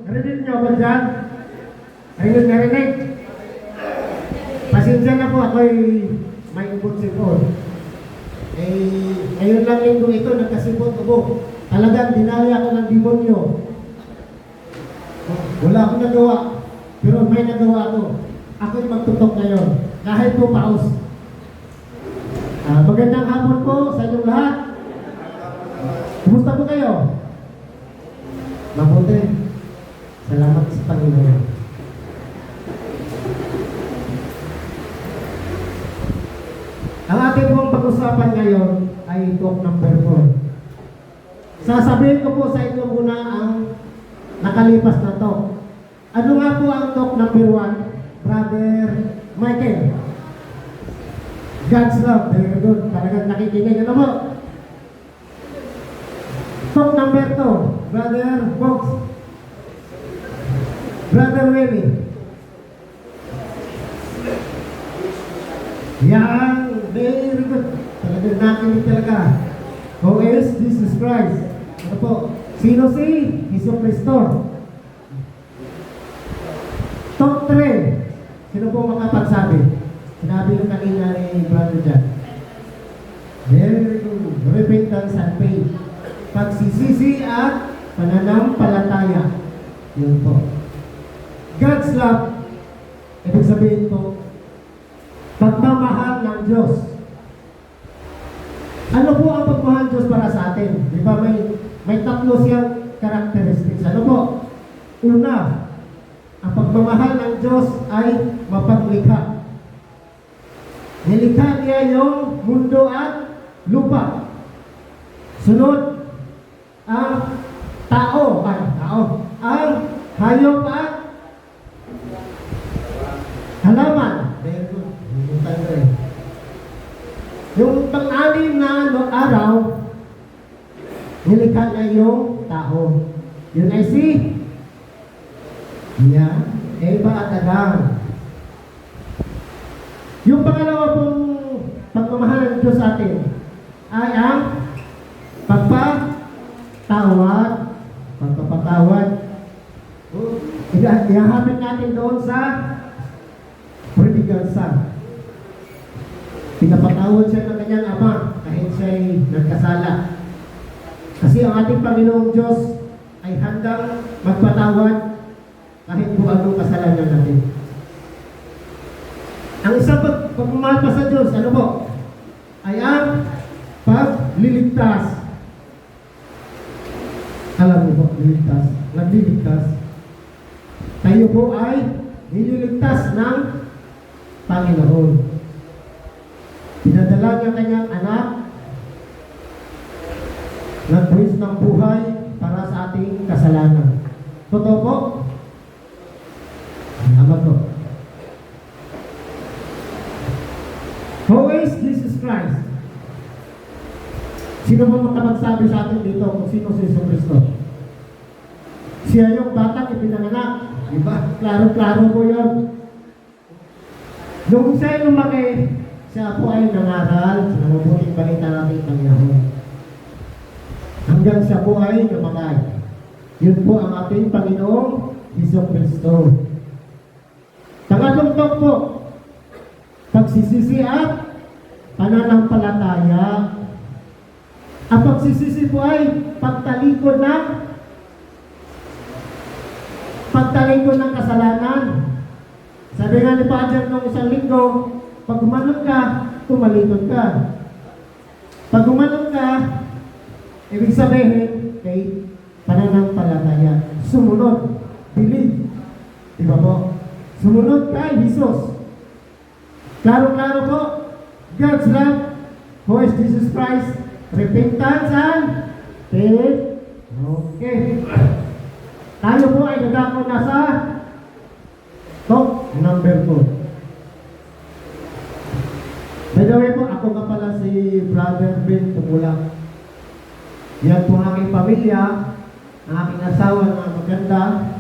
Narinig niyo ba dyan? Narinig. Pasensya na po, ako'y may ubot sipon. Ngayon lang linggo ito, nagkasipon ako. Talagang dinaya ako ng demonyo. Wala akong nagawa, pero may nagawa ako. Ako'y magtutok ngayon, kahit po paus. Magandang hapon po sa inyong lahat. Kumusta po kayo? Mabuti. Salamat sa Panginoon. Ang ating pong pag-usapan ngayon ay talk number 4. Sasabihin ko po sa inyo muna ang nakalipas na talk. Ano nga po ang talk number 1, Brother Michael? God's love. Very good. Talagang nakikinig. Ano po? Talk number 2, Brother Box. Brother Willie. Yan. Very good. Talagang nakikinig talaga. Who is Jesus Christ? Ano po? Sino si Jesu Cristo? Talk 3. Sino po makapagsabi? Sinabi ko kanina ni Brother Jack. Very good. Repentance and faith. Pagsisisi at pananampalataya. Yun po. God's love. Ibig sabihin po, pagmamahal ng Diyos. Ano po ang pagmamahal ng Diyos para sa atin? Di ba may tatlo siyang characteristics. Ano po? Una, ang pagmamahal ng Diyos ay mapaglikha. Nilikha niya yung mundo at lupa. Sunod, ang tao. Ang hayop at halaman. Yung pang-anim na araw, nilikha niya yung tao. Yun ay si Eva at Adam. Yung pangalawa pong pagmamahal ng Diyos sa atin ay ang pagpapatawad. Ihahapit natin doon sa prodigal son. Pinapatawad siya ng kanyang ama kahit siya'y nagkasala. Kasi ang ating Panginoong Diyos ay handang magpatawad kahit po anong kasalanan natin. Ang isang pagmamahal pa sa Diyos, ano po? Ay ang pagliligtas. Alam mo po, liligtas. Nagliligtas. Tayo po ay nililigtas ng Panginoon. Pinadala niya kanyang anak, nagbuwis ng buhay para sa ating kasalanan. Totoo po? Salamat po. Who is Jesus Christ? Sino mo makapagsabi sa atin dito kung sino si Jesus Cristo? Siya yung batang ipinanganak. Diba? Klaro-klaro po yun. Nung siya lumaki, siya po ay nangaral sa mabuting balita natin Panginoon. Hanggang siya po ay namatay. Yun po ang ating Panginoong Hesus Kristo. Pangatlong talk po, pagsisisi at pananampalataya. Ang pagsisisi po ay pagtalikod ng kasalanan. Sabi nga ni Father nung isang linggo, pag gumanon ka, tumalikod ka. Pag gumanon ka, ibig sabihin, kay pananampalataya. Sumunod. Believe. Diba po? Sumunod kay Jesus. Klaro-klaro po. God's love. Who is Jesus Christ? Repentance and faith. Okay. Tayo po ay nagako na sa talk number 4. By the way po, ako nga pala si Brother Ben Tumulak. Yan po ang aking pamilya, ang aking asawa na maganda.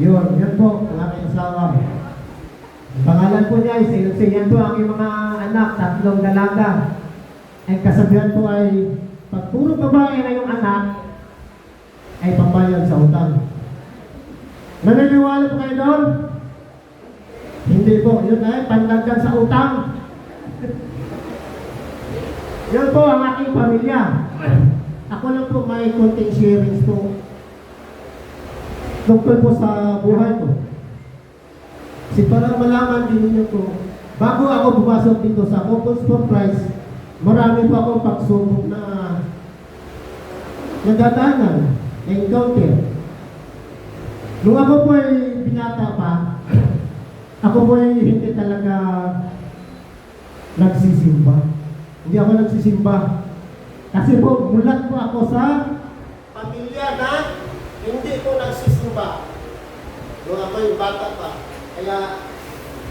Yan po ang aking asawa. Ang pangalan po niya ay Silsi. Yan po ang aking mga anak, 3 dalaga. Ang kasabihan po ay, pag puro babae na yung anak, ay pambayad sa utang. Naniniwala po kayo doon? Hindi po. Yun ay pandagdag sa utang. Yun po ang aking pamilya. Ako lang po may konting sharings po. Tungkol po sa buhay ko. Kasi para malaman din niyo po, bago ako pumasok dito sa Couples for Christ, marami po akong pagsubok na nadadaanan, encounter. Nung ako po ay binata pa, ako po ay hindi talaga nagsisimba. Hindi ako nagsisimba. Kasi po, mulat po ako sa pamilya na hindi po nagsisimba. Nung ako ay bata pa. Kaya,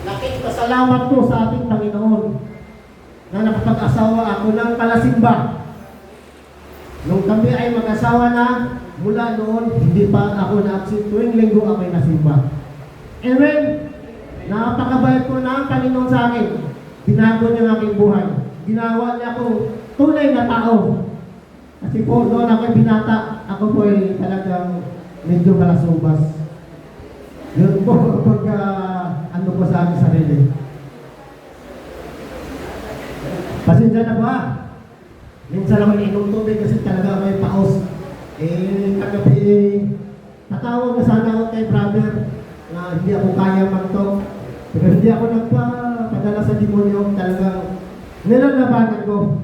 laking pasalamat po sa ating Panginoon na nakapag-asawa ako ng palasimba. Nung kami ay mag-asawa na, mula noon, hindi pa ako na-absent. Tuwing linggo ako ay nasimba. Amen! Napakabait po ng Panginoon sa akin. Binago niya ang aking buhay. Ginawa niya ako tunay na tao. Kasi po, noon ako ay binata, ako po ay talagang medyo malasubas. Yun po, pag ano po sa aking sarili. Pasensya na po ha. Minsan ako inom tubig kasi talaga may paos. Kagabi, natawag na sana ako kay brother na hindi ako kaya magtok. Pero hindi ako nagpadala sa demonyo. Talagang nilalabanan ko.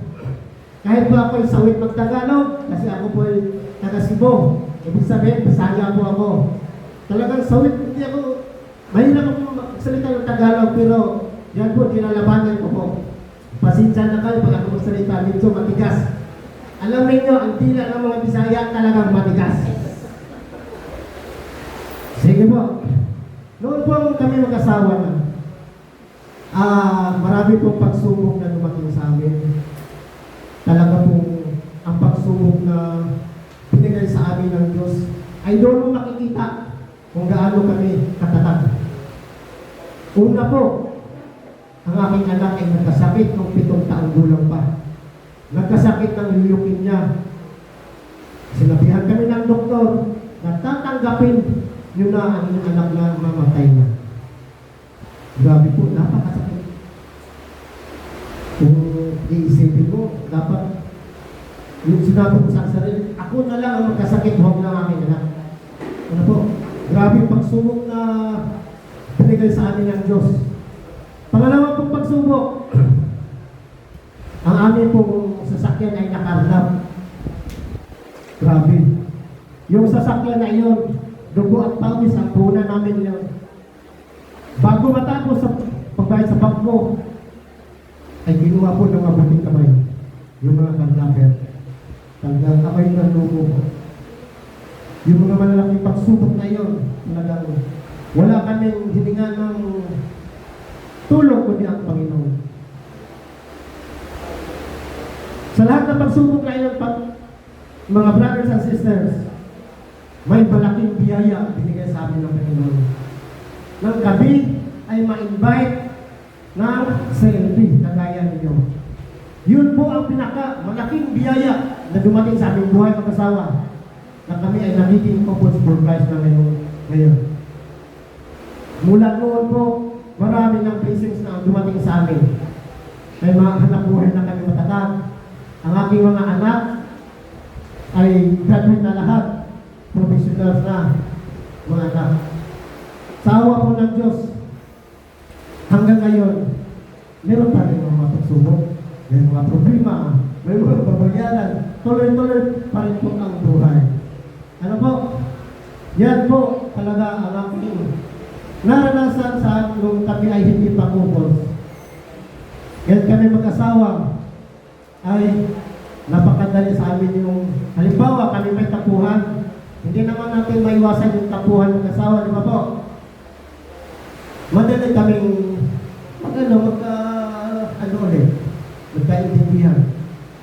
Kahit po ako ay sawit magtagalog, kasi ako po ay taga-Cebu. Ibig sabihin, Bisaya po ako. Talagang sawit, hindi ako, mahirap ako magsalita ng Tagalog, pero yan po, nilalabanan ko po. Pasensya na kayo pag ako magsalita, dito matigas. Alam niyo, ang tila ng mga Bisaya talagang matigas. Sige po. Noon po kami mag-asawa na, marami pong pagsubok na dumating sa amin. Talaga pong ang pagsubok na pinigay sa amin ng Diyos ay doon mo makikita kung gaano kami katatag. Una po, ang aking anak ay nagkasakit ng 7 taong gulang pa. Nagkasakit ng leukemia. Sinabihan kami ng doktor na tatanggapin nyo na ang inyong anak na mamatay na. Grabe po, napakasakit. Kung iisipin mo, dapat yung sinabi ko sa sarili, ako na lang ang magkasakit, huwag na aking anak. Ano po? Grabe yung pagsubok na binigay sa amin ng Diyos. Pangalawa pong pagsubok, ang amin pong sasakyan ay nakarnap. Grabe. Yung sasakyan na iyon, dugo at pawis ang puna namin yun. Bago matapos sa pagbayad sa bangko, ay ginawa po ng mabuting kamay. Yung mga karnaper. Talagang kamay ng lugo ko. Yung mga malalaking pagsubok na yun, talagang wala kaming hiningan ng tulong kundi ang Panginoon. Sa lahat ng pagsubok na yun, mga brothers and sisters, may malaking biyaya binigay sa amin ng Panginoon. Nang gabi ay ma-invite ng selfie na gaya ninyo. Yun po ang malaking biyaya na dumating sa aming buhay mag-asawa na kami ay nagiging couples for Christ na ngayon. Mula noon po, marami ng blessings na dumating sa amin. May mga anak buhay na kami matatag. Ang aking mga anak ay graduate na lahat. Professionals na mga anak. Sa awa po ng Diyos, hanggang ngayon, meron pa rin mga pagsubok, may mga problema, may mga babayaran, tuloy-tuloy pa rin po ang buhay. Ano po? Yan po talaga ang aking naranasan sa nung kami ay hindi pa couples. Yan kami mag-asawa ay napakadali sa amin yung halimbawa kami may tapuhan. Hindi naman natin maiwasan yung tapuhan ng asawa, di ba po? Madali kaming magkaintindihan.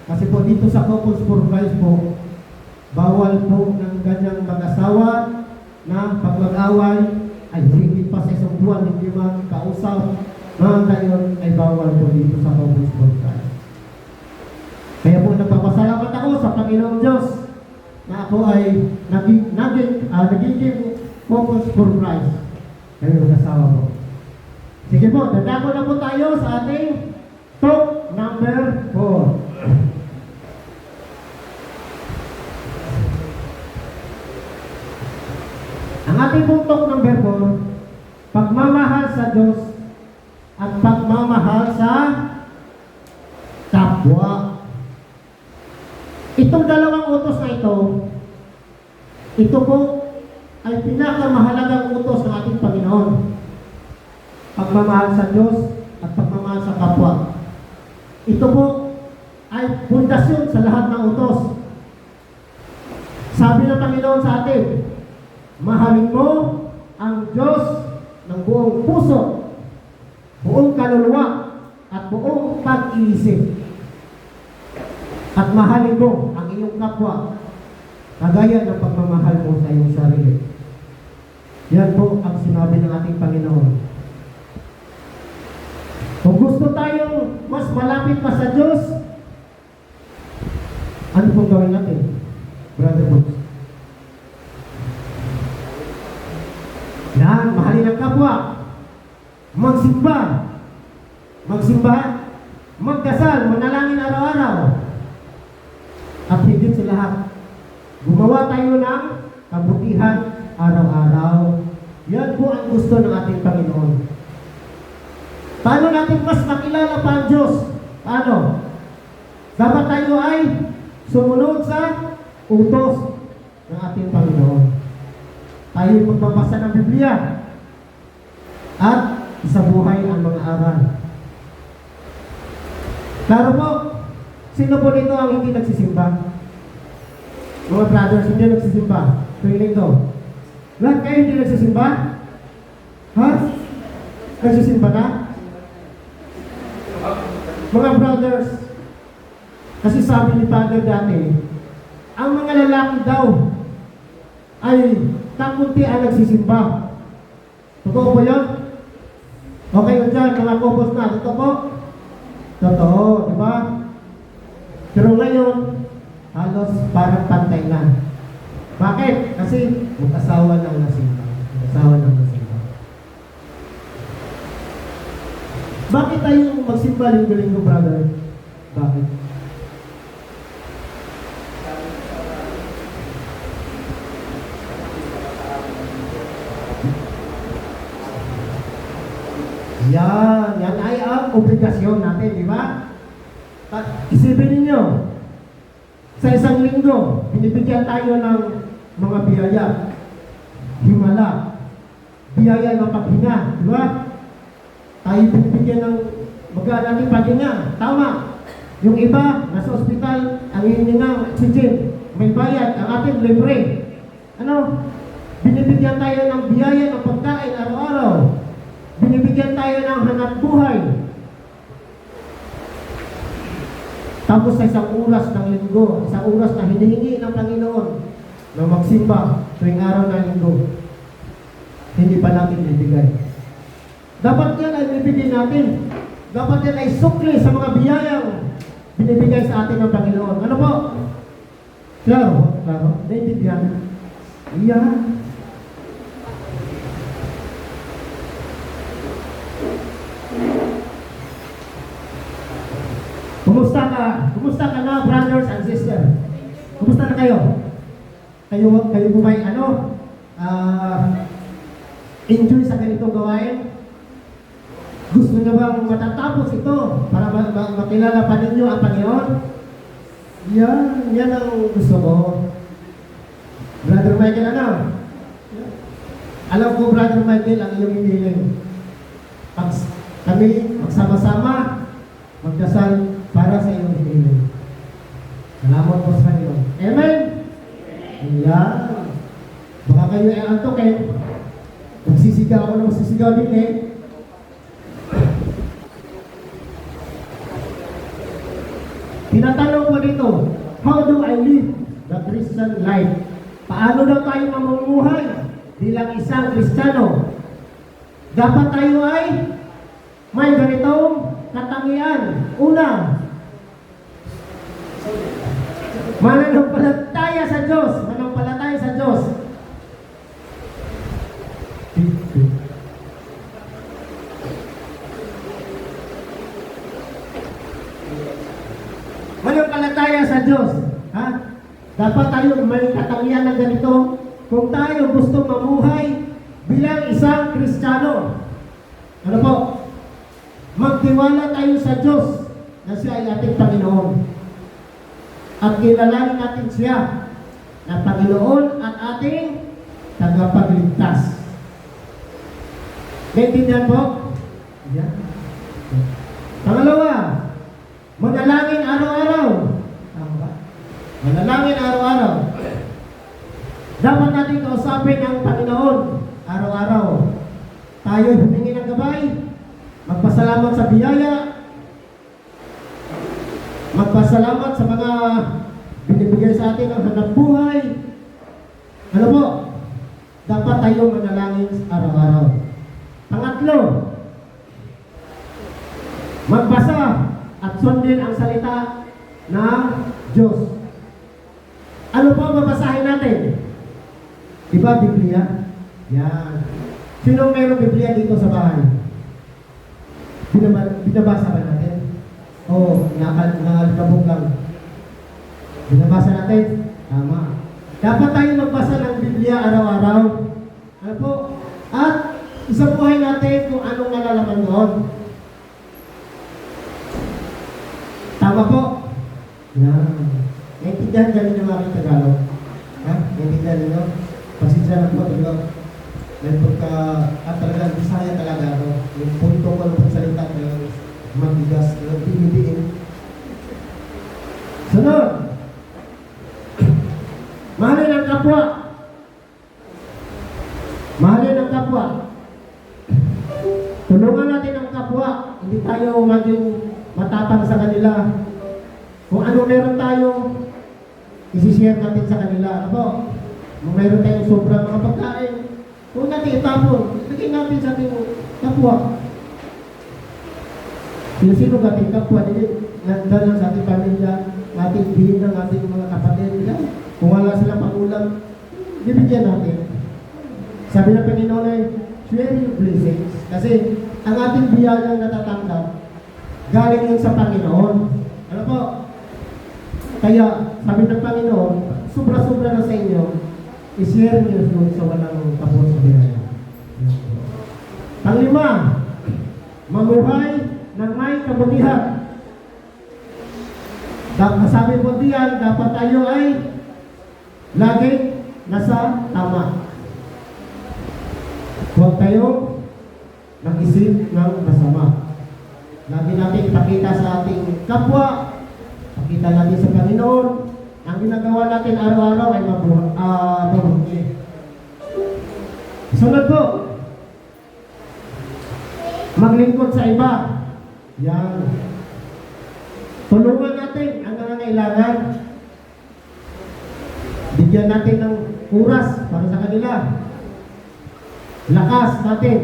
Kasi po dito sa Couples for Christ po, bawal po ng ganyang mag-asawa na pag mag-away ay higit pa sa isang buwan, hindi magkausap. Mga gayon ay bawal po dito sa Couples for Christ. Kaya po nagpapasalamat ako sa Panginoong Diyos na ako ay nagiging focus for Christ. Kayo kasawa po. Sige po, dadako na po tayo sa ating talk number 4. Ang ating pong talk number 4, pagmamahal sa Diyos at pagmamahal sa kapwa. Itong dalawang utos na ito po ay pinakamahalagang utos ng ating Panginoon. Pagmamahal sa Diyos at pagmamahal sa kapwa. Ito po ay pundasyon sa lahat ng utos. Sabi ng Panginoon sa atin, mahalin mo ang Diyos ng buong puso, buong kaluluwa, at buong pag-iisip. At mahalin mo ang iyong kapwa, kagaya ng pagmamahal mo sa iyong sarili. Yan po ang sinabi ng ating Panginoon. Kung gusto tayong mas malapit pa sa Diyos, ano pong gawin natin, Brother Brooks? Yan, mahalin ang kapwa. Magsimba, magdasal, manalangin araw-araw. At higit sa lahat, gumawa tayo ng kabutihan araw-araw. Yan po ang gusto ng ating Panginoon. Paano natin mas makilala pa ang Diyos? Paano? Dapat tayo ay sumunod sa utos ng ating Panginoon. Tayo magbabasa ng Biblia at isabuhay ang mga aral. Klaro po, sino po dito ang hindi nagsisimba? Mga brothers, hindi nagsisimba tuwing linggo. Lahat kayo hindi nagsisimba? Ha? Nagsisimba na? Mga brothers, kasi sabi ni Father dati, ang mga lalaki daw ay kakunti ang nagsisimba. Totoo po yun? Okay yun dyan, mga couples na. Totoo po? Totoo, di ba? Pero ngayon, halos parang pantay na. Bakit? Kasi mag-asawa ng nasimba. Mag-asawa ng nasimba. Bakit tayo magsimba linggo-linggo, brother? Bakit? Yan ay ang obligasyon natin, di ba? Isipin ninyo, sa isang linggo, binibigyan tayo ng mga biyaya. Himala. Biyaya ng paghinga, di ba? Tayo binibigyan ng nating paghinga. Tama. Yung iba, nasa ospital, ang hininga, oxygen, may bayad, ang ating libre. Ano? Binibigyan tayo ng biyaya ng pagkain araw-araw. Binibigyan tayo ng hanap buhay. Tapos sa isang oras ng linggo, isang oras na hinihingi ng Panginoon na magsimba tuwing araw ng linggo, hindi pa natin ibigay. Dapat yan ay ibigay natin. Dapat yan ay sukli sa mga biyayang binibigay sa atin ng Panginoon. Ano po? Klaro? Naintindihan? Iyan. Kumusta ka na, brothers and sisters? Kumusta na kayo? Kayo po ba'y enjoy sa ganitong gawain? Gusto nyo bang matatapos ito para makilala pa ninyo ang Panginoon? Yan ang gusto ko. Brother Michael, ano? Alam ko, Brother Michael, ang iyong hiniling. Kami magsama-sama, magdasal para sa iyong hiniling. Salamat po sa inyo. Amen? Ayan. Baka kayo ay antokin. Magsisigaw ako na magsisigaw din eh. Tinatanong ko dito, how do I live the Christian life? Paano daw tayo mamumuhay bilang isang Kristiyano? Dapat tayo ay may ganitong katangian. Una, mananampalataya sa Diyos. Manampalataya sa Diyos. Mananampalataya sa Diyos. Ha? Dapat tayo may katangian ng ganito. Kung tayo gusto mamuhay bilang isang Kristiyano, ano po? Magtiwala tayo sa Diyos na siya ay ating Panginoon. At kilalanin natin siya na Panginoon at ating tagapagligtas. Naintindihan po? Yan. Pangalawa, manalangin araw-araw. Tama ba? Manalangin araw-araw. Dapat natin kausapin ang Panginoon araw-araw. Tayo humingi ng gabay, magpasalamat sa biyaya, magpasalamat sa mga binibigay sa atin ng hanap buhay. Ano po? Dapat tayo manalangin araw-araw. Pangatlo, magbasa at sundin ang salita ng Diyos. Ano po ang babasahin natin? Diba Biblia? Yan. Sino mayroong Biblia dito sa bahay? Binabasa ba natin? Oo, nakalabog lang. Binabasa natin? Tama. Dapat tayo magbasa ng Biblia araw-araw. Ano po? At isabuhay natin kung anong nalalaman doon. Tama po? Yan. Naintindihan dyan ninyo mga Tagalog. Ha? Naintindihan ninyo? Pasensya na po, diba? May pagka, talagang Bisaya talaga ako. Yung punto ko ng pagsalita ng mabigas, ng pinipiin. Sunod! Mahalin ang kapwa. Mahalin ang kapwa. Tulungan natin ang kapwa. Hindi tayo maging matapang sa kanila. Kung ano meron tayo, isi-share natin sa kanila. Ano po? Kung meron tayong sobrang mga pagkain, kung natin itapon, bigyan natin sa ating kapwa. Sino ating kapwa, nandalan sa ating pamilya, ating bihinang, ating mga kapatid. Kung wala silang pangulam, bibigyan natin. Sabi ng Panginoon ay, share your blessings. Kasi ang ating biyayang natatanggap, galing yun sa Panginoon. Ano po? Kaya, sabi ng Panginoon, sobra-sobra na sa inyo, i-share niyo yun sa walang tapos sa biyaya. Panglima, mamuhay ng may kabutihan. Sabi po diyan, dapat tayo ay lagi nasa tama. Huwag tayo mag-isip ng masama. Lagi natin ipakita sa ating kapwa, pakita natin sa Panginoon, ang ginagawa natin araw-araw ay mabuhay. Sunod po, maglingkod sa iba. Yan. Tulungan natin ang nangangailangan. Bigyan natin ng oras para sa kanila. Lakas natin.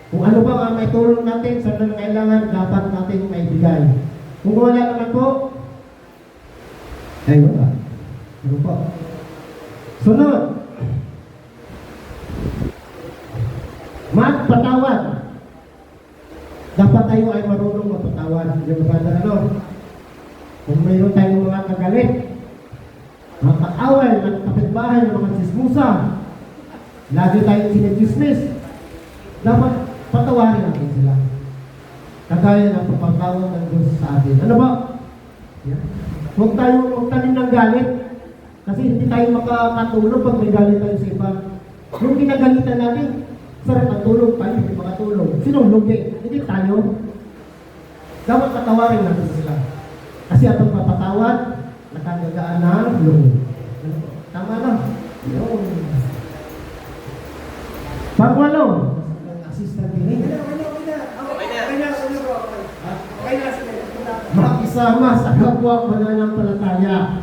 Kung ano ba ang may tulong natin sa nangangailangan, dapat natin maibigay. Kung wala naman po, ay wala. Ano po? Sunod. Magpatawad. Dapat tayo ay marunong magpatawad. Yung mga ano, kung mayroon tayong mga kagalit, mga kaaway, mga kapitbahay, mga chismusa, lagi tayong sinidismiss, dapat patawarin natin sila. Kagaya ng pagpatawad ng Diyos sa atin. Ano ba? Yeah. Huwag tayo magtanim ng galit. Kasi hindi tayo makakatulog pag may galit tayo sa iba. Yung kinagalitan natin, sarap ang tulog, tayo hindi makatulog. Sinong lugi? Hindi tayo. Dapat patawarin natin sila. Kasi ang pagpapatawad, nakagagaan ng loob. Tama na. Yun. Pangwalo. Assistant din. Makisama sa kapwa mananampalataya.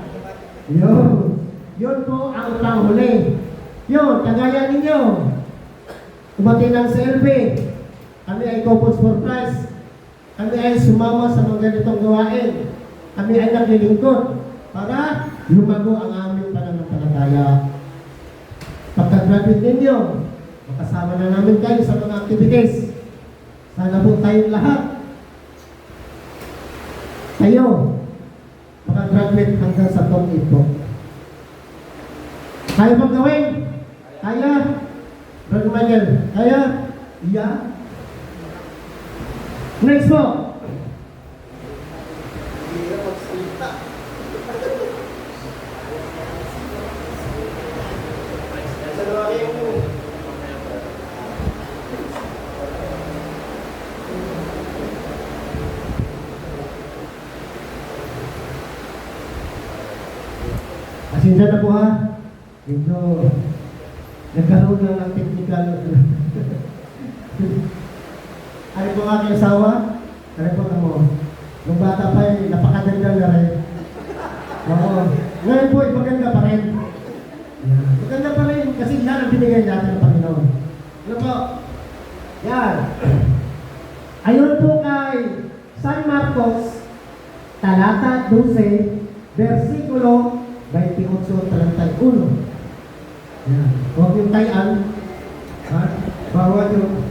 Yun. Yun po ang panghuli. Yun, kagaya ninyo. Kumati ng selfie. Kami ay Couples for Christ. Kami ay sumama sa mga ganitong gawain. Kami ay naglilingkod para lumago ang aming pananampalataya. Pagka-graduate ninyo, Makasama na namin kayo sa mga activities. Sana po tayong lahat. Kayo, makagraduate hanggang sa top 8 po. Kaya bang gawin? Kaya? Brother Michael, kaya? Yeah. Next po. Pasensya na po ha. Medyo nagkaroon na ng technical. Ano po ang aking asawa? Ano po mo? Nung bata pa napakaganda na rin. Oo. Ngayon po, maganda pa rin. Yan. Maganda pa rin kasi yan ang binigay natin ng Panginoon. Ano po? Yan. Ayon po kay San Marcos, talata 12, versikulo 28-31. Yan. Huwag yung tayan. Ha? Bawal yung...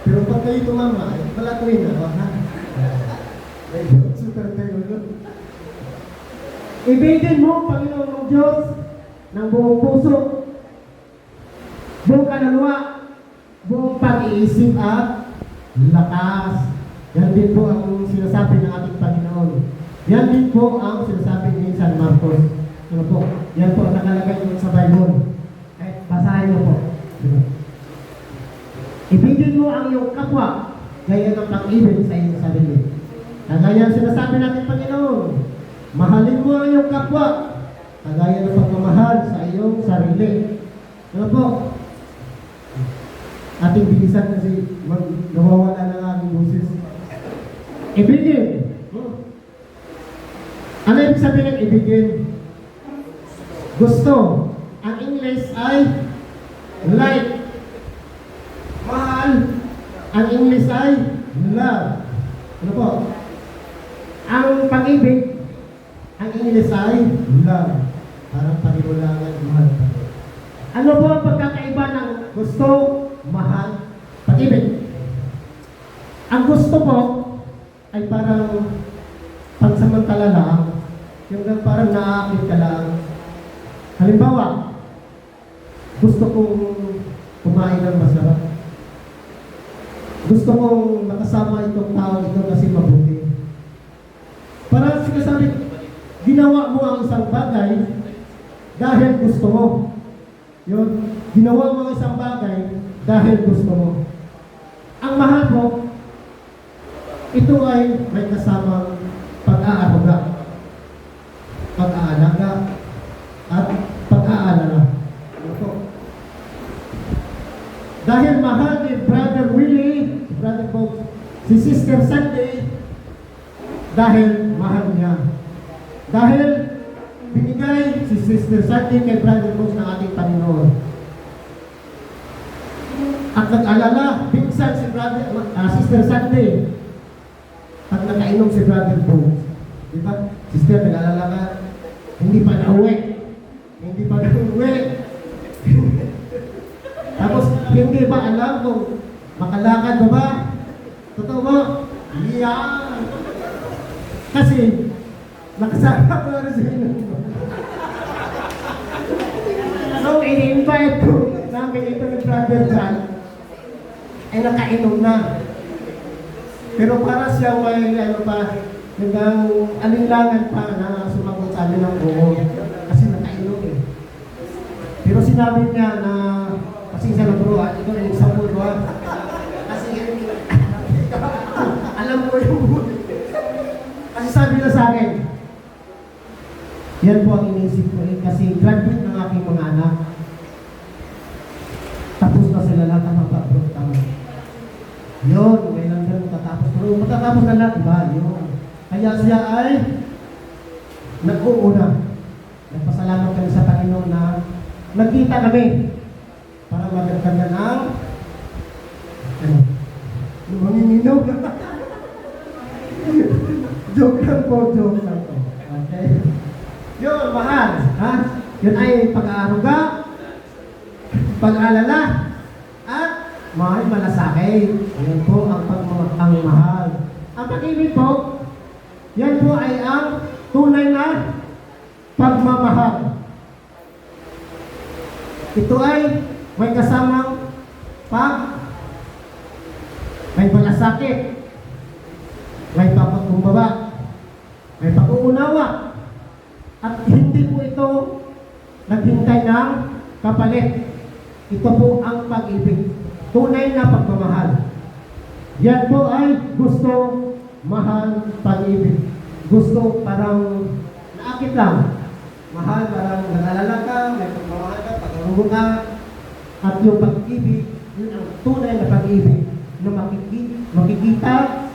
Pero pag kayo tumama, palatuin na. Ha? 28-31. Ibigin mo, Panginoon ng Diyos, ng buong puso, buong kaluluwa, buong pag-iisip at lakas. Yan din po ang sinasabi ng ating Panginoon. Yan din po ang sinasabi ni San Marcos. Ano po? Yan po ang nakalagay sa Bible. Basahin mo po. Ibigin mo ang iyong kapwa gaya ng pag-ibig sa iyong sarili. Kagaya ang sinasabi natin, Panginoon, mahalin mo ang iyong kapwa kagaya ng pagmamahal sa iyong sarili. Ano po? Ating bilisan kasi nawawala ng aking boses. Ibigin. Ano ibig sabihin ng ibigin? Gusto. Ang English ay like. Mahal. Ang English ay love. Ano po? Ang pag-ibig, ang English ay love. Parang paniwalaan, mahal. Ano po ang pagkakaiba ng gusto, mahal, pag-ibig? Ang gusto po ay parang pansamantala lang. Yung parang naaakit ka lang. Halimbawa, gusto kong kumain ng masarap. Gusto kong makasama itong tao ito kasi mabuti. Parang sinasabi, ginawa mo ang isang bagay dahil gusto mo. Yun, ginawa mo ang isang bagay dahil gusto mo. Ang mahal mo, ito ay may kasamang pag-aaruga, pag-aalaga, at pag-aalala. Ito. Dahil mahal ni Brother Willie, Brother Bob, si Sister Sunday, dahil mahal niya. Dahil binigay si Sister Sunday kay Brother Bob ng ating Panginoon. At nag-alala, binsan si Sister Sunday, pag nakainom si Brother Bob. Di ba? Sister, nag-alala ka, hindi pa na-uwi. Hindi pa na-uwi. Tapos, hindi ba alam kung makalakad ba ba? Totoo ba? Yan! Kasi, nakasama ko na sa inyo. So, ini-invite ko namin ito ng Brother John, ay nakainom na. Pero para siya may ano pa, hanggang alinlangan pa na sumagot sa amin ng buo. Kasi nakainom eh. Pero sinabi niya na, kasi sa bro, ito na yung isang bro kasi alam ko yung buo. Kasi sabi na sa akin, yan po ang inisip ko eh, kasi graduate ng aking mga anak. Tapos na sila lahat ang mga tama. Yun, may lang matatapos. Pero matatapos na lahat, diba? Yun. Kaya siya ay nag-uuna. Nagpasalamat kami sa Panginoon na nagkita kami para magaganda ng manginginom. Joke lang po, joke lang po. Okay? Yun, mahal. Ha? Yun ay pag-aaruga, pag-alala, at mahal malasakit. Yan po ang mahal. Ang pag-ibig po, yan po ay ang tunay na pagmamahal. Ito ay may kasamang may malasakit, may pagkumbaba, may pag-uunawa, at hindi po ito naghintay ng kapalit. Ito po ang pag-ibig, tunay na pagmamahal. Yan po ay gusto, mahal, pag-ibig. Gusto parang naakit lang. Mahal parang nag-alala ka, may pagmamahal ka, pag-alungo ka. At yung pag-ibig, yun ang tunay na pag-ibig na makikita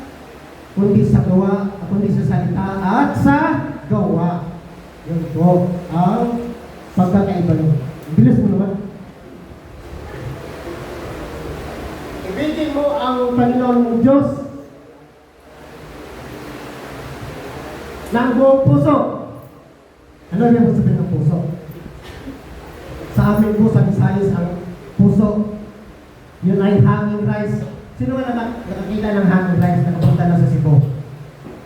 kundi sa gawa, kundi sa salita at sa gawa. Yun po ang pagkakaiba nun. Bilis mo naman. Ibigin mo ang Panginoon mong Diyos ng buong puso. Ano yung sabihin ng puso? Sa amin po sa Visayas ang puso, yun ay hanging rice. Sino ba nakakita ng hanging rice na napunta na sa Cebu?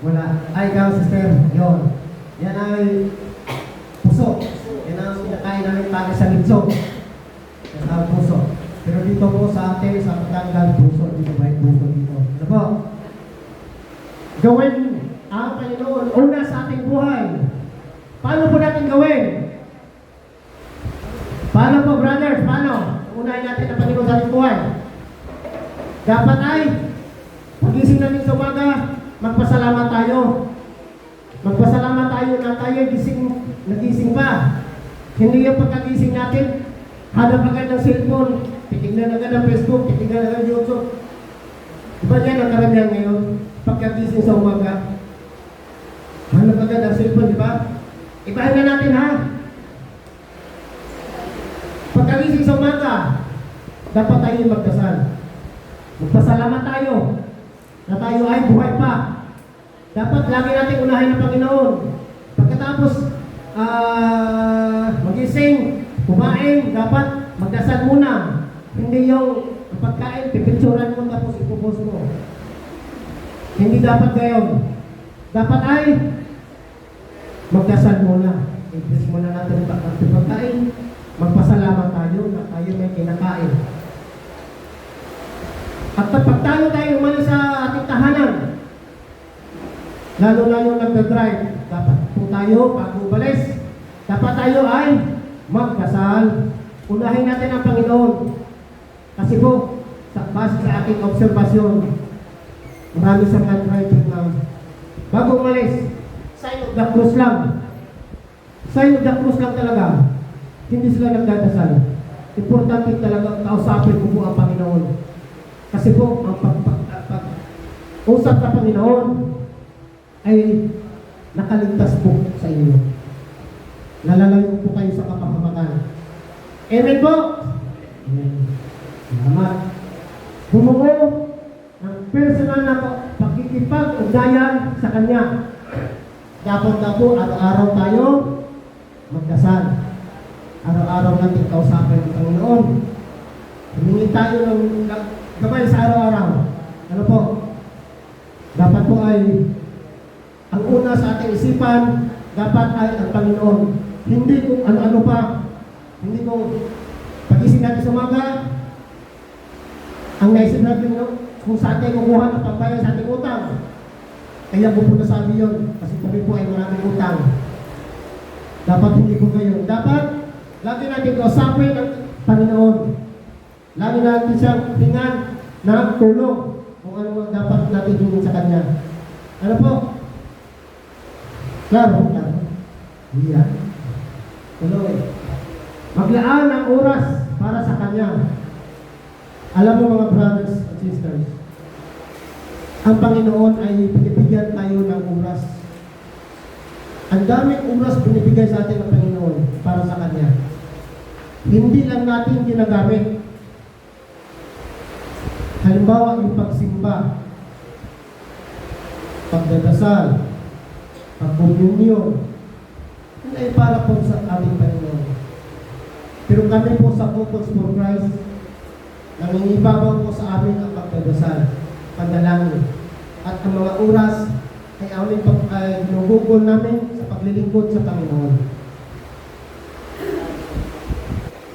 Wala. Ay, ikaw, sister. Yun. Yan ay puso. Yan ang pinakain namin para sa litso. Yan ang puso. Pero dito po sa atin, sa Batangas, puso. Dito ba yung puso dito? Ano po? Gawin ang Panginoon una sa ating buhay. Paano po natin gawin? Paano po, brothers? Paano? Unahin natin ang Panginoon sa ating buhay. Dapat ay, pagising natin sa umaga, magpasalamat tayo. Magpasalamat tayo na tayo nagising pa. Hindi yung pagkagising natin, hanap agad ng cellphone, titignan agad ng Facebook, titignan agad ng YouTube. Diba yan ang karamihan ngayon? Pagkagising sa umaga, hanap agad ng cellphone, di ba? Ibahin na natin, ha? Pagkagising sa umaga, dapat tayo magdasal. Magpasalamat tayo na tayo ay buhay pa. Dapat lagi natin unahin ang Panginoon. Pagkatapos magising, kumain, dapat magdasal muna. Hindi yung pagkain, pipicturan mo tapos ipupos mo. Hindi dapat gayon. Dapat ay magdasal muna. Ibig muna natin ang pagkain. Magpasalamat tayo na tayo may kinakain. At kapag tayo umalis sa ating tahanan, lalo nagdadrive, dapat kung tayo, bago umalis, dapat tayo ay magdasal. Unahin natin ang Panginoon. Kasi po, base sa ating obserbasyon, marami sa nag-driving na bago umalis, sign of the cross lang. Sign of the cross lang talaga. Hindi sila nagdadasal. Importante talaga kausapin ko po ang Panginoon. Kasi po, ang pag-usap sa Panginoon ay nakaligtas po sa inyo. Nalalayo po kayo sa kapahamakan. Amen po? Amen. Salamat. Bumuo ng personal na pakikipag-ugnayan sa Kanya. Dapat na po araw-araw tayo magdasal. Araw-araw natin kausapin ng Panginoon. Humingi tayo ng gabay sa araw-araw. Ano po? Dapat po ay ang una sa ating isipan, dapat ay ang Panginoon. Hindi kung ano-ano pa. Hindi kung pagising natin sa umaga, ang naisip natin kung sa atin kukuha ng pambayad sa ating utang. Kaya po po nasabi yun, kasi kami po ay maraming utang. Dapat hindi po kayo. Dapat, lagi natin kausapin ang Panginoon. Lagi natin siyang tingnan ng tulong kung ano dapat natin hingin sa Kanya. Ano po? Klaro? Iya. Tuloy. Maglaan ng oras para sa Kanya. Alam mo mga brothers and sisters, ang Panginoon ay binibigyan tayo ng oras. Ang daming oras binibigay sa atin ng Panginoon para sa Kanya. Hindi lang natin ginagamit. Halimbawa, yung pagsimba, pagdadasal, pagkomunyon, yun ay para po sa ating Panginoon. Pero kami po sa Focus for Christ, nangingibabaw po sa amin ang pagdadasal, panalangin. At ang mga oras ay aming ginugugol namin sa paglilingkod sa Panginoon.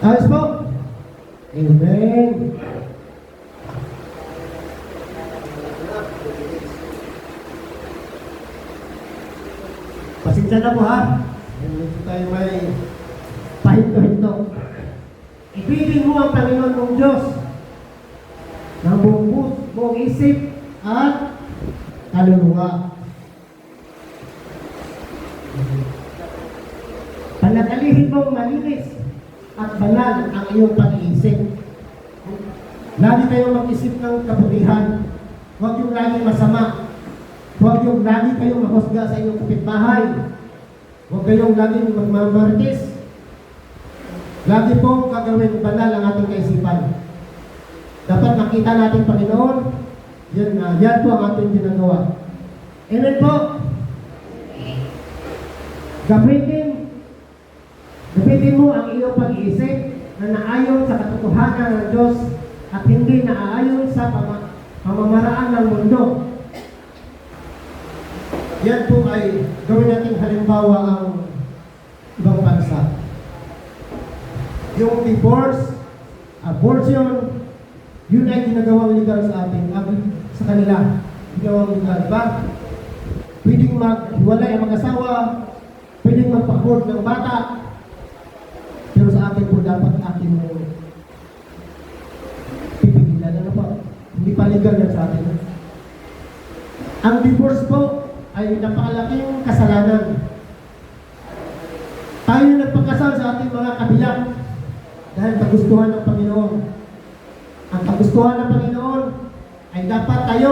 Ayos po? Amen. Pasensya na po ha. Hindi tayo may pahinto-hinto. Ibigin mo ang Panginoon mong Diyos ng buong puso, buong isip at kaluluwa. Panatilihin mong malinis at banal ang iyong pag-iisip. Lagi kayong mag-isip ng kabutihan. Huwag yung laging masama. Huwag yung lagi kayong mahusga sa inyong kapitbahay. Huwag kayong laging magmamarites. Lagi pong gagawin banal ang ating kaisipan. Dapat makita natin, Panginoon, yan po ang ating ginagawa. Amen po. Gamitin mo ang iyong pag-iisip na naayon sa katotohanan ng Diyos at hindi naaayon sa pamamaraan ng mundo. Yan po ay gawin natin halimbawa ang ibang bansa. Yung divorce, abortion, yun ay ginagawang legal sa atin, sa kanila. Ginagawang legal, diba? Pwedeng maghiwalay ang mag-asawa, pwedeng magpa-abort ng bata, pero sa atin po dapat atin pipigilan. Ano po? Hindi pa legal yan sa atin. Ang divorce po ay napakalaking kasalanan. Tayo nagpagkasal sa ating mga kabiyak dahil kagustuhan ng Panginoon. Ang kagustuhan ng Panginoon ay dapat tayo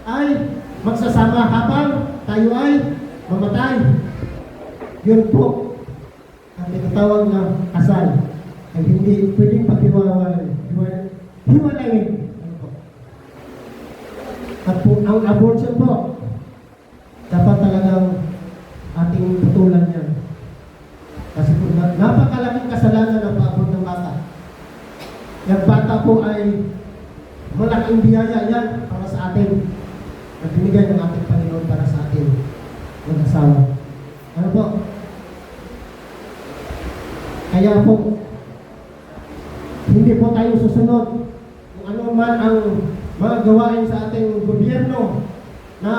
ay magsasama habang tayo ay mamatay. Yun po ang tinatawag na kasal ay hindi pwedeng paghiwalayin. Ano po? At po, ang abortion po, dapat talagang ating putulan yan. Kasi po, napakalaking kasalanan ng pag-abort ng bata. Yung bata po ay malaking biyaya yan para sa atin. Na binigay ng ating Panginoon para sa atin mag-asawa. Ano po? Kaya po, hindi po tayo susunod kung ano man ang mga gawain sa ating gobyerno na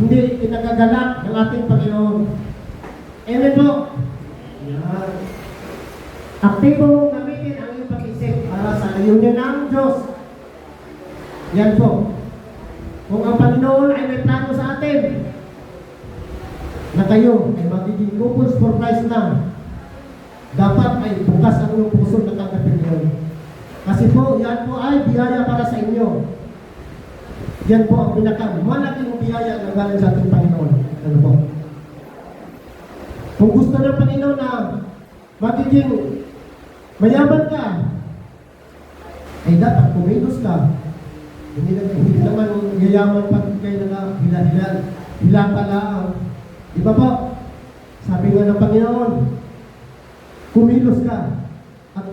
hindi pinagagalak ng ating Panginoon. Amen po? Yan. Aktibo mong gamitin ang iyong pag-isip para sa layunin ng Diyos. Yan po. Kung ang Panginoon ay may plano sa atin na kayo ay magiging couples for Christ na, dapat ay bukas ang iyong puso na tanggapin yun. Kasi po, yan po ay biyaya para sa inyo. Yan po ang pinakamalaking biyaya na galing sa ating Panginoon. Ano po? Kung gusto ng Panginoon na magiging mayaman ka, ay dapat kumilos ka. Hindi naman yayaman pag kayo na hila pala. Di ba po? Sabi nga ng Panginoon, kumilos ka at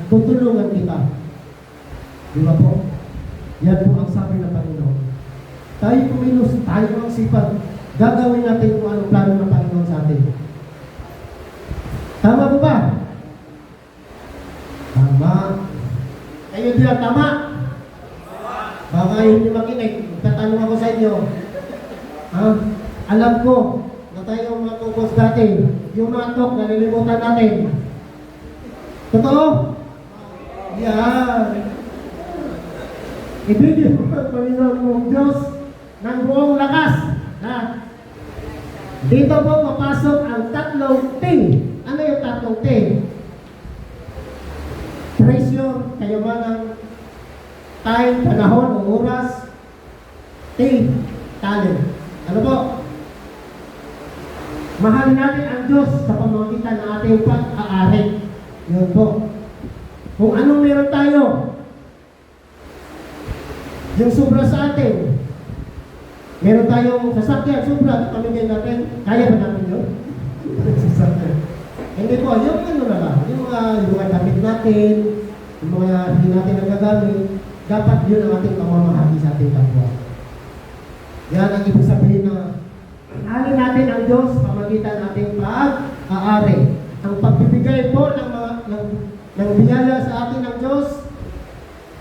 tutulungan kita. Di ba po? Yan po ang sabi ng Panginoon. Tayo kumilos, tayo ang sipag. Gagawin natin kung anong plano ng Panginoon sa atin. Tama po ba? Tama. Kayo diyan, tama? Baka hindi makinig. Tatanong ako sa inyo. Ha? Alam ko na tayo mga kukos dati, yung mga talk, nalilimutan natin. Totoo? Yan. Ibigin mo ang Panginoon mong Diyos ng buong lakas. Ha? Dito po papasok ang tatlong T. Ano yung tatlong T? Treasure, kayamanan, time, panahon o oras. T, talent. Ano po? Mahalin natin ang Diyos sa pamamagitan ng ating pag-aari. Yun po. Kung anong meron tayo, yung sobra sa atin, meron tayong sasakyan, sobra, pamigay natin, kaya ba natin yun? Sasakyan. Hindi po, yung ano na lang, yung mga damit natin, yung mga hindi natin nagagamit, dapat yun ang ating pamamahagi sa ating kapwa. Yan ang ibig sabihin na alin natin ang Diyos, pamagitan nating pag-aari. Ang pagbibigay po ng biyaya sa atin ng Diyos,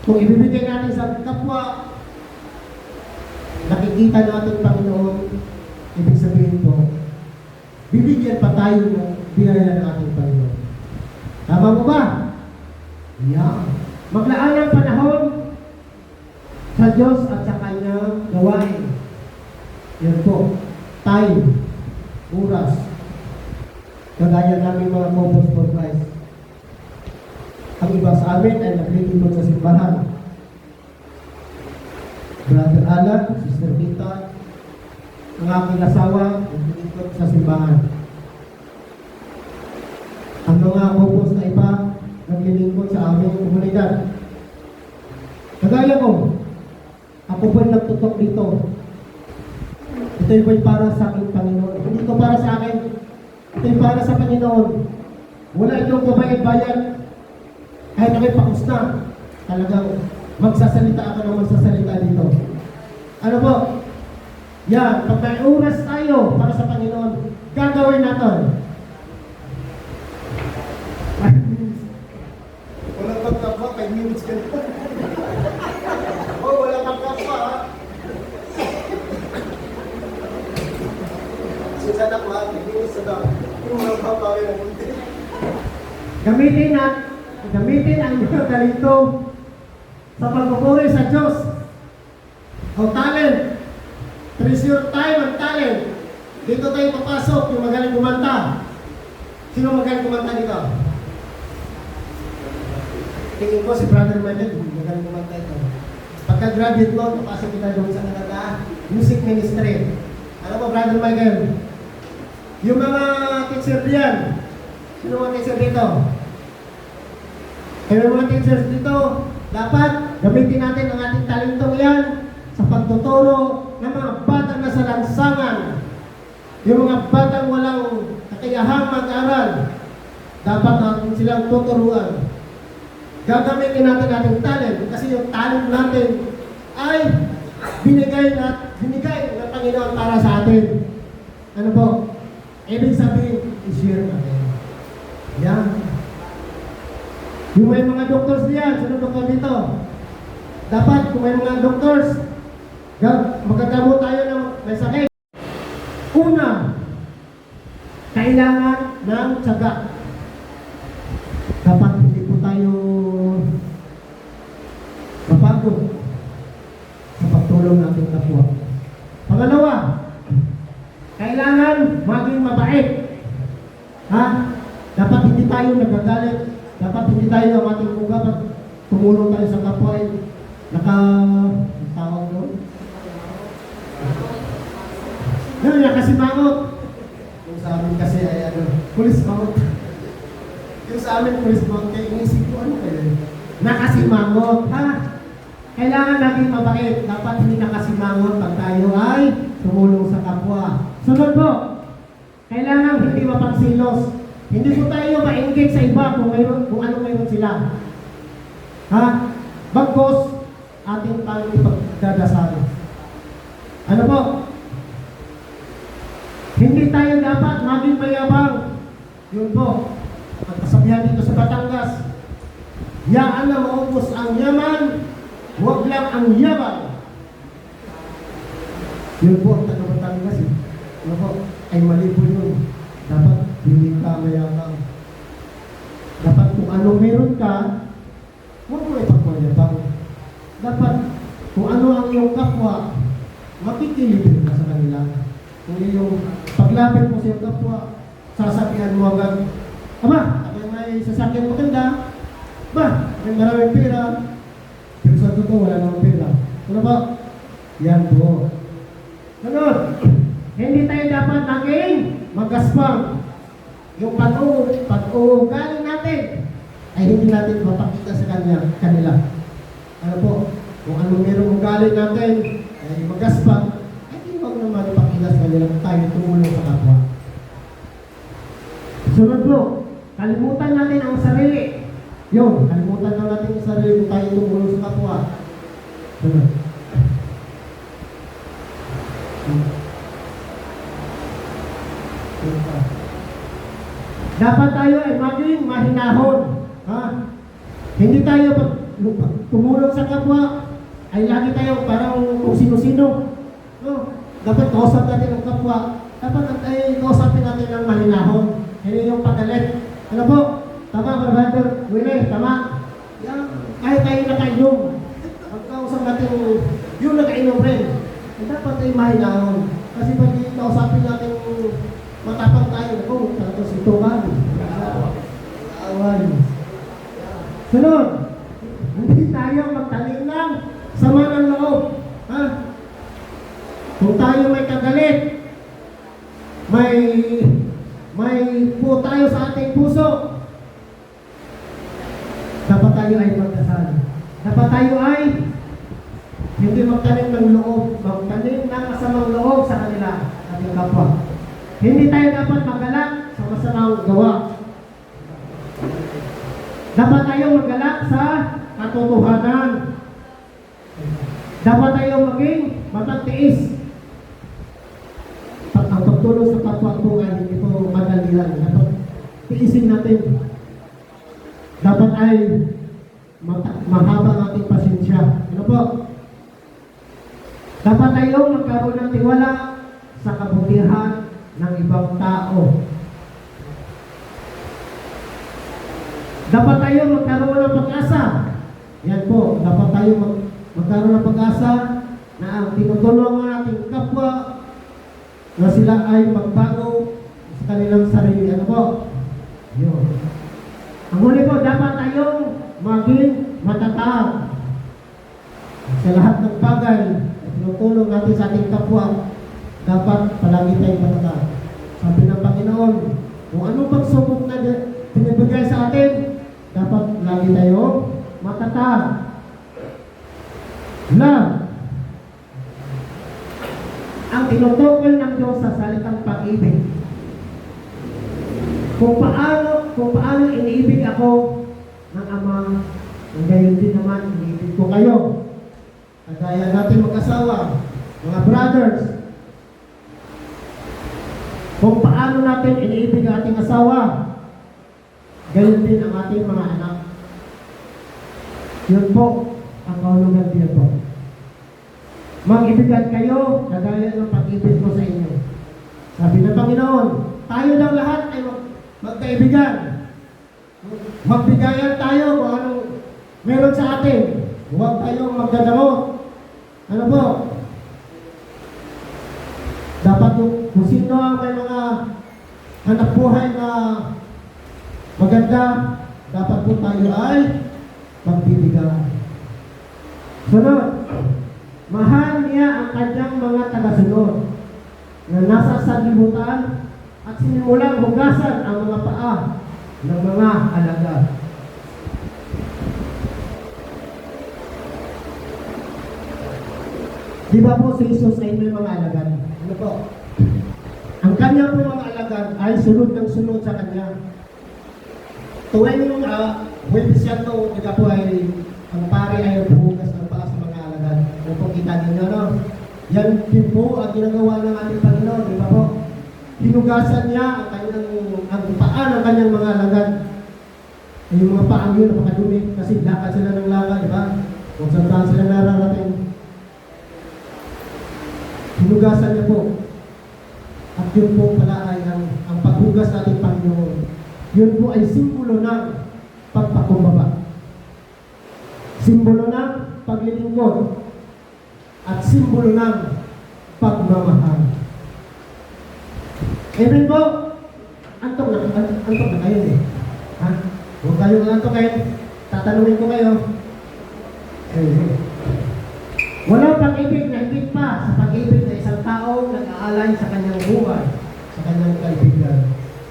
kung ibibigay natin sa kapwa, nakikita natin, Panginoon, ibig sabihin po, bibigyan pa tayo ng biyaya ng ating Panginoon. Tama mo ba? Yeah. Maglaan ng panahon sa Diyos at sa Kanyang gawain. Yan po. Time. Oras. Kagaya namin mga Cobos for Christ. Ang iba sa amin ay naglilingkod sa simbahan. Brother Alan, Sister Vita, ang aking asawa, naglilingkod sa simbahan. Ang mga Cobos na iba, naglilingkod sa aming komunidad. Kagaya ko, ako po'y nagtutok dito. Ito'y po'y para sa aking Panginoon. Hindi ito para sa akin. Ito'y para sa Panginoon. Wala itong kabayad-bayad. Kahit ako'y pakusta, talagang magsasalita ako ng magsasalita dito. Ano po? Yan, pag may oras tayo para sa Panginoon, gagawin natin. Walang pagkapa, 5 minutes ka na. Oh, walang pagkapa, ha? Sisadak mo, 5 minutes na daw. Yung walang papawin ang munti. Gamitin ang mga talento sa pagpupuri sa Diyos. O talent. Treasure time and talent. Dito tayo papasok, yung magaling kumanta. Sino magaling kumanta dito? Tingin ko si Brother Michael, magaling kumanta ito. Pagka-graduate mo, papasok kita doon sa Canada, music ministry. Ano po, Brother Michael? Yung mga teacher diyan, sino mga teacher dito? Kaya mga teachers dito, dapat gamitin natin ang ating talentong yan sa pagtuturo ng mga batang nasa lansangan. Yung mga batang walang kakayahang mag-aral, dapat natin silang tuturuan. Gagamitin natin ating talent kasi yung talent natin ay binigay ng Panginoon para sa atin. Ano po? Ibig sabihin, i-share natin. Yan. Yung may mga doctors diyan, sino doktor dito? Dapat kung may mga doctors, magkagamot tayo ng may sakit. Una, kailangan ng tiyaga. Dapat hindi po tayo mapagod sa pagtulong natin kapwa. Pangalawa, kailangan maging mabait. Ha? Dapat hindi tayo nagagalit. Dapat hindi tayo ang ating uga pag tumulong tayo sa kapwa ay tawag doon. Yan, nakasimangot. Yung sa amin kasi ay pulis mangot. Yung sa amin pulis mangot, kaya inisip ko ano kayo? Nakasimangot, ha? Kailangan natin mabait. Dapat hindi nakasimangot pag tayo ay tumulong sa kapwa. Sunod po, kailangan hindi mapagsilos. Hindi po tayo ma-engage sa iba kung ano mayroon sila. Ha? Bagkos, ating pagdadasal. Ano po? Hindi tayo dapat maging mayabang. Yun po. Ang kasabihan dito sa Batangas, yaan na maubos ang yaman, huwag lang ang yabang. Yun po ang taga-Batangas. Ano po? Ay mali po yun. Dapat hindi ka mayabang. Dapat kung ano meron ka, huwag mo ipagmayabang. Dapat kung ano ang iyong kapwa, makikilibin ka sa kanila. Kung yung paglapit mo sa iyong kapwa, sasabihan mo agad, Aba, may sasakyan maganda. Ba, may maraming pera. Pero sa totoo, wala namang pera. Ano ba? Yan po. Sunod, hindi tayo dapat naging magaspang. Yung pag-uugali natin ay hindi natin mapakita sa kanila. Ano po? Kung anong merong ugali natin ay magaspang, ay hindi wag naman ipakita sa kanila tayo tumulong sa kapwa. Sunod po, kalimutan natin ang sarili. Yun, kalimutan na natin yung sarili kung tayo tumulong sa kapwa. Sunod. Dapat tayo ay maging mahinahon. Ha? Hindi tayo pag tumulong sa kapwa, ay lagi tayo parang kung sino-sino. No? Dapat kausap natin ang kapwa. Dapat ay kausapin natin ng mahinahon. Hindi yung pagalit. Ano po? Tama, Brother Willie, tama. Yan, kahit tayo nakainom, ang kausap natin yung nakainom rin. Ay dapat ay mahinahon. Kasi pag kausapin natin matapang tayo, oh, tapos ito ka. Awan. Sunod, hindi tayo magtanim ng sama ng loob. Ha? Kung tayo may kagalit, may po tayo sa ating puso, dapat tayo ay magdasal. Dapat tayo ay hindi magtanim ng loob, magtanim ng masamang loob sa kanila, ating kapwa. Hindi tayo dapat magalak sa masamang gawa. Dapat tayo magalak sa katotohanan. Dapat tayo maging matagtiis. Ang pagtulong sa kapwa po ay hindi po madali lang. Dapat tiisin natin. Dapat ay mahaba ang ating pasensya. Ano po? Dapat tayo magkaroon ng tiwala sa kabutihan ng ibang tao. Dapat tayo magkaroon ng pag-asa. Yan po, dapat tayo magkaroon ng pag-asa na ang tinutulungan nating kapwa na sila ay magbago sa kanilang sarili. Ano po? Yun. Ang huli po, dapat tayong maging matatag sa lahat ng bagay na tinutulong natin sa ating kapwa. Dapat palagi tayong matatag. Sabi ng Panginoon, kung anong pagsubok na pinibigay sa atin, dapat lagi tayong matatag. Love. Ang tinutukoy ng Diyos sa salitang pag-ibig. Kung paano iniibig ako ng Ama, gayon din naman iniibig ko kayo. Kagaya natin mag-asawa, mga brothers, kung paano natin iniibig ang ating asawa, gayon din ang ating mga anak. Yun po ang kahulugan din po. Mag-ibigan kayo, kagaya ng pag-ibig ko sa inyo. Sabi ng Panginoon, tayo daw lahat ay magkaibigan. Magbigayan tayo kung anong meron sa atin. Huwag tayong magdadamot. Ano po? Dapat kung sino ang may mga hanap buhay na maganda, dapat po tayo ay magbibigay. Sunod, mahal niya ang kanyang mga tagasunod na nasa sanlibutan at sinimulang hugasan ang mga paa ng mga alagad. Di ba po si Jesus ay may mga alagad? Ano po? Ang kanya po mga alagad ay sunod ng sunod sa kanya. Tuwing yung Huwebes yan to, ika po ay ang pare ay buhugas ng paa sa mga alagad. Ano po kita ninyo, no? Yan din po ang ginagawa ng ating Panginoon, di ba po? Hinugasan niya ang paa ng kanyang mga alagad. Yung mga paang yun, napakadumi, kasi lakad sila ng lakad, di ba? Kung saan sila nararating. Hinugasan niya po. At yun po pala ay ang paghugas nating Panginoon. Yun po ay simbolo ng pagpakumbaba. Simbolo ng paglilingkod. At simbolo ng pagmamahal. Amen po? Antok na kayo eh. Ha? Huwag kayong antokin. Tatanungin ko kayo. Walang pag-ibig na higit pa sa pag-ibig na isang taong nag-aalay sa kanyang buhay, sa kanyang kaibigan.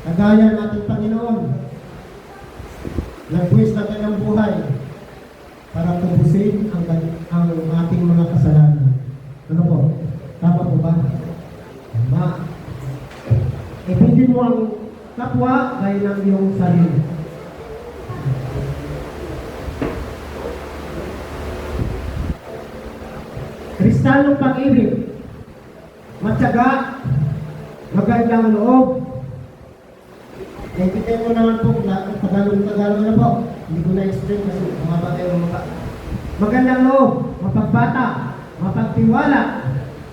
Kagaya nating Panginoon, nagbuwis ng kanyang buhay para tubusin ang ating mga kasalanan. Ano po? Tama po ba? Tama. Ibigin mo ang kapwa gaya ng iyong sarili. Kristalong pag-ibig, matyaga, magandang loob. Naintindihan mo naman po, Tagalog na po. Hindi ko na-explain kasi bumaba kayo mga. Magandang loob, mapagbata, mapagtiwala,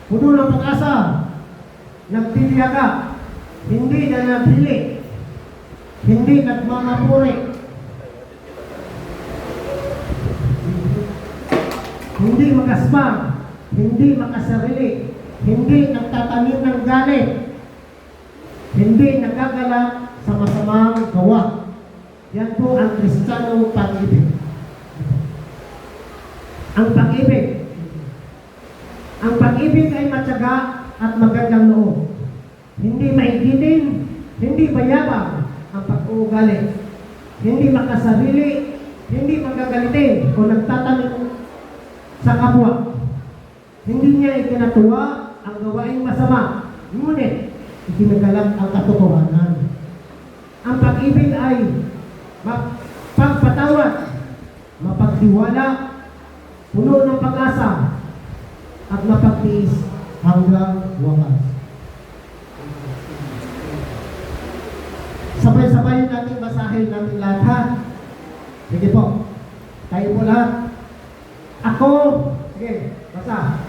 puno ng pag-asa, nagtitiyaga, hindi na nabili, hindi nagmamapuri, hindi magasmang, hindi makasarili, hindi nagtatanim ng galit, hindi nagagala sa masamang gawa. Yan po ang Kristiyanong pag-ibig. Ang pag-ibig. Ang pag-ibig ay matyaga at magandang loob. Hindi maigitin, hindi mayabang ang pag-uugali. Hindi makasarili, hindi magagalitin kung nagtatanim sa kapwa. Hindi niya ikinatuwa ang gawaing masama. Ngunit, ikinagalang ang katotohanan. Ang pag-ibig ay pagpatawad, mapagtiwala, puno ng pag-asa, at mapagtiis hanggang wakas. Sabay-sabay natin basahin natin lahat, ha? Sige po. Tayo po lahat. Ako, sige, basa.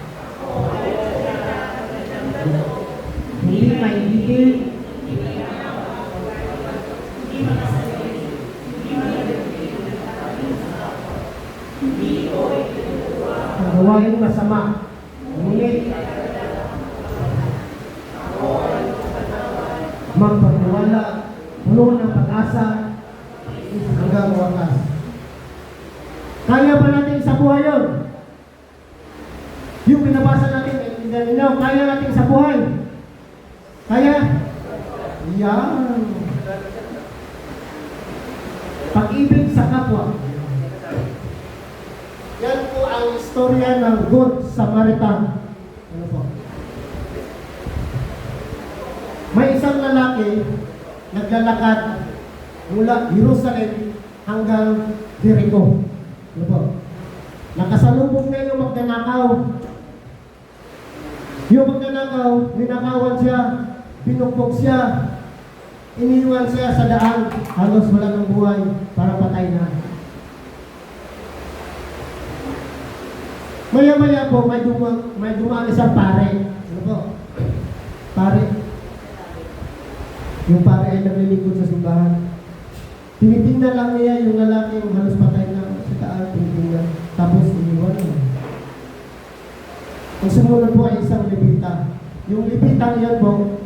Hindi maigigil, ang gawain masama. Ngunit, magpatiwala, puno ng pag-asa, hanggang wakas. Kaya ba natin sa buhay yun? Yung binabasa natin, kaya natin sa buhay. Kaya? Yan. Pag-ibig sa kapwa. Yan po ang istorya ng Good Samaritan. Ano po? May isang lalaki naglalakad mula Jerusalem hanggang Jericho. Ano po? Nakasalubong na yung magnanakaw. Yung magnanakaw, ninakawan siya, binugbog siya, iniwan siya sa daan, halos wala ng buhay, para patay na. Maya-maya po, may dumaan isang pare. Ano po? Pare. Yung pare ay naglilingkod sa simbahan. Tinitingnan lang niya yung lalaki yung halos patay na sa daan, tinitingnan. Tapos iniwan na. Ang sumunod po ay isang Levita. Yung Levita niyan po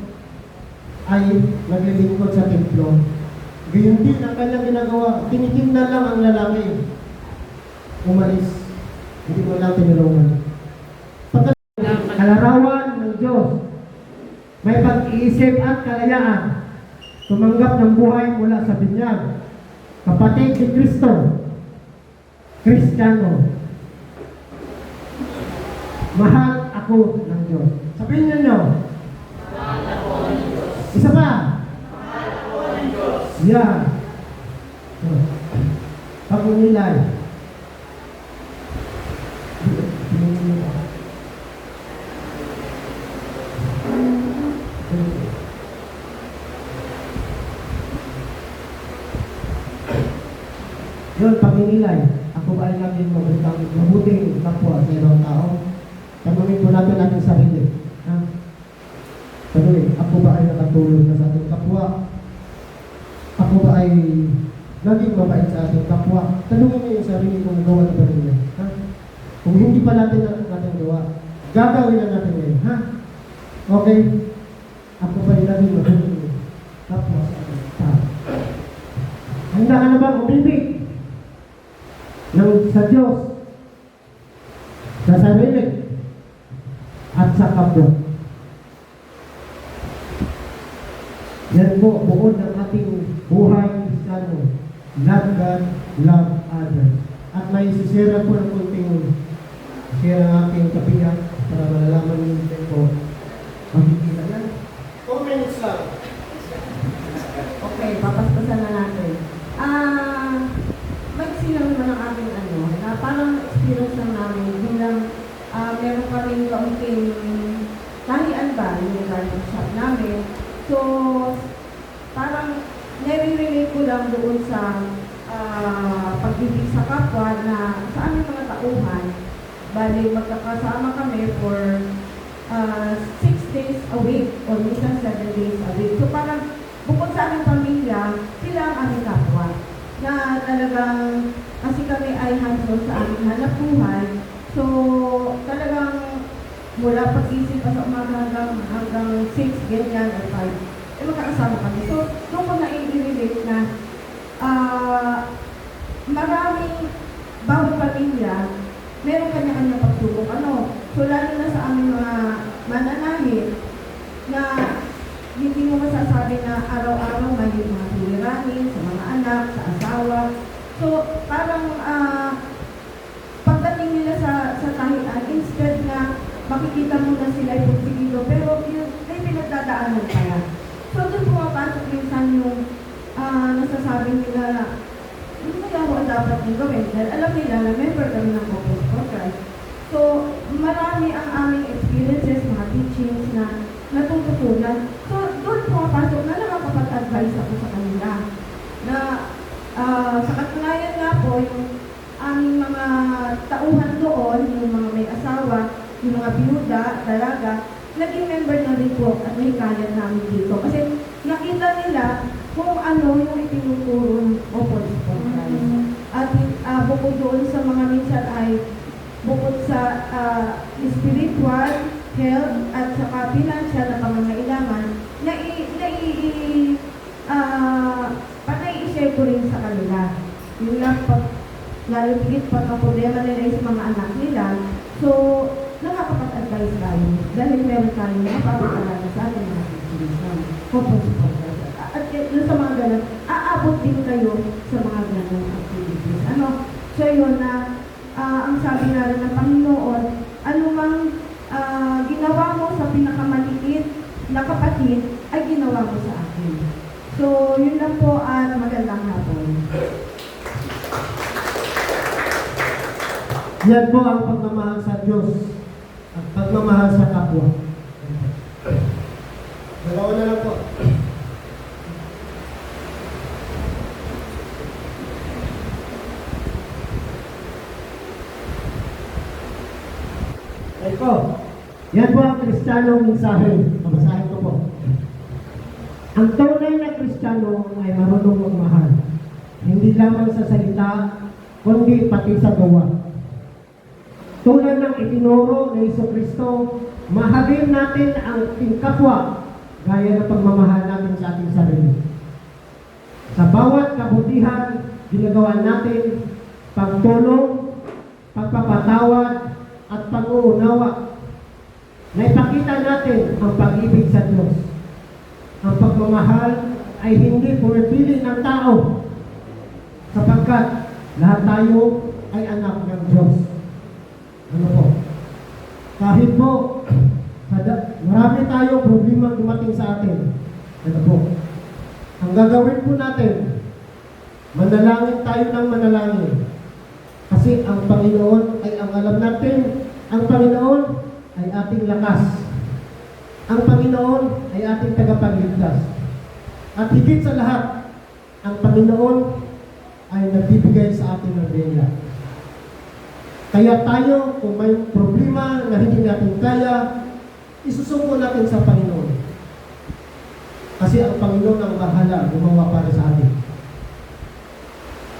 ay naglilingkod sa templo. Gayon din ang kanyang ginagawa. Tinitingnan lang ang lalaki. Umalis. Hindi mo lang tinulungan. Kalarawan ng Diyos. May pag-iisip at kalayaan. Tumanggap ng buhay mula sa binyag. Kapatid ni Kristo. Kristiyano. Mahal ako ng Diyos. Sabihin niyo. Mahal ako ng Diyos. Isa pa. Mahal ako ng Diyos. Yan. Pag-unilay. Yun, pag-inilay. Ako ba ay namin mabuting kapwa sa ibang tao? Tanungin po natin sarili. Ha? Tanungin, ako ba ay nakatulong na sa ating kapwa? Ako ba ay naging mabait sa ating kapwa? Tanungin niyo yung sarili kung gawa na ba ninyo. Ha? Kung hindi pa natin gawa, gagawin na natin ngayon. Ha? Okay? Ako ba ay naging mabuting kapwa sa ating tao? Handa ka na bang umibig sa Diyos, sa sarili, at sa kapwa? Yan po, buod ng ating buhay Kristiyano. Love God, love others. At may sisira po ng kunting share ang aking kapiyak para malalaman ninyo po. Makikita yan. 4 minutes lang. Okay, papaspasan na natin. Magsi lang naman ang ating na parang experience lang namin bilang meron kaming kaunting tahian ba yung garden shop namin. So, parang nare-relate ko lang doon sa pag-ibig sa kapwa na sa aming mga tauhan. Bali, magkakasama kami for 6 days a week or minsan 7 days a week. So parang bukod sa aming pamilya, sila ang aming kapwa. Na talagang, kasi kami ay hands-on sa aming hanap buhay. So talagang mula pag-isip pa sa umaga hanggang 6, ganyan or 5, magkakasama kami. So doon ko na-relate na maraming bawat pamilya, meron kanya-kanya pagsubok. So lalo na sa aming mga mananahin na hindi mo masasabi na araw-araw may mga suliranin sa mga anak, sa asawa. So parang pagdating nila sa tahian, instead na makikita mo na sila ay pagsigilo, pero may pinagdadaanan kaya. So doon pumapasok minsan yung nasasabi nila na hindi kaya ako ang dapat nyung gawin. Dahil alam nila na member kami ng Focus for Christ. So, marami ang aming experiences, mga teachings na natututunan. So, doon pumapasok na nakakapag-advise ako sa kanila. Na sa katunayan nga po, yung aming mga tauhan doon, yung mga may asawa, yung mga biyuda, dalaga, naging member na rin po at may kaya namin dito. Kasi nakita nila kung ano yung itinuturo ng Focus for Christ. At bukod doon sa mga minsan ay bukod sa spiritual, health, at saka financial na pangangailangan, panai-share ko rin sa kanila. Yung lang, lalo higit pag ang problema nila sa mga anak nila, so, nakakapag-advise tayo dahil meron tayo napapagalaga sa ating mga teachings ng Focus for Christ. At sa mga ganun, aabot din kayo sa mga ganun activities. So yun na, ang sabi nga rin ng Panginoon, anumang ginawa mo sa pinakamaliit na kapatid, ay ginawa mo sa akin. So, yun lang po at magandang hapon. Yan po ang pagmamahal sa Diyos at pagmamahal sa kapwa. Dalawa na lang po. Ay po, yan po ang Kristiyanong mensahe. Mabasahin ko po. Ang tunay na Kristiyano ay marunong magmahal. Hindi lamang sa salita, kundi pati sa gawa. Tulad ng itinuro ni Jesucristo, mahalin natin ang ating kapwa gaya ng pagmamahal natin sa ating sarili. Sa bawat kabutihan, ginagawa natin pagtulong, pagpapatawad, at pag-uunawa. Naipakita natin ang pag-ibig sa Diyos. Ang pagmamahal ay hindi pumipili ng tao sapagkat lahat tayo ay anak ng Diyos. Ano po? Kahit po, marami tayong problema dumating sa atin. Ano po? Ang gagawin po natin, manalangin tayo ng manalangin. Kasi ang Panginoon ay ang alam natin, ang Panginoon ay ating lakas. Ang Panginoon ay ating tagapagligtas. At higit sa lahat, ang Panginoon ay nagbibigay sa atin ng biyaya. Kaya tayo, kung may problema na hindi natin kaya, isusuko natin sa Panginoon. Kasi ang Panginoon ang bahala gumawa para sa atin.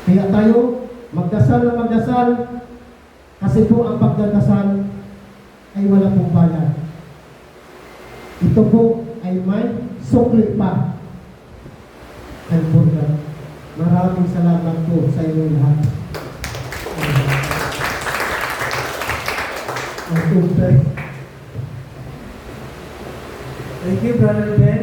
Kaya tayo, magdasal na magdasal, kasi po ang pagdadasal ay wala pong bayad. Ito po ay may sukli pa. And for that, maraming salamat po sa inyo lahat. Thank you, Brother Ben.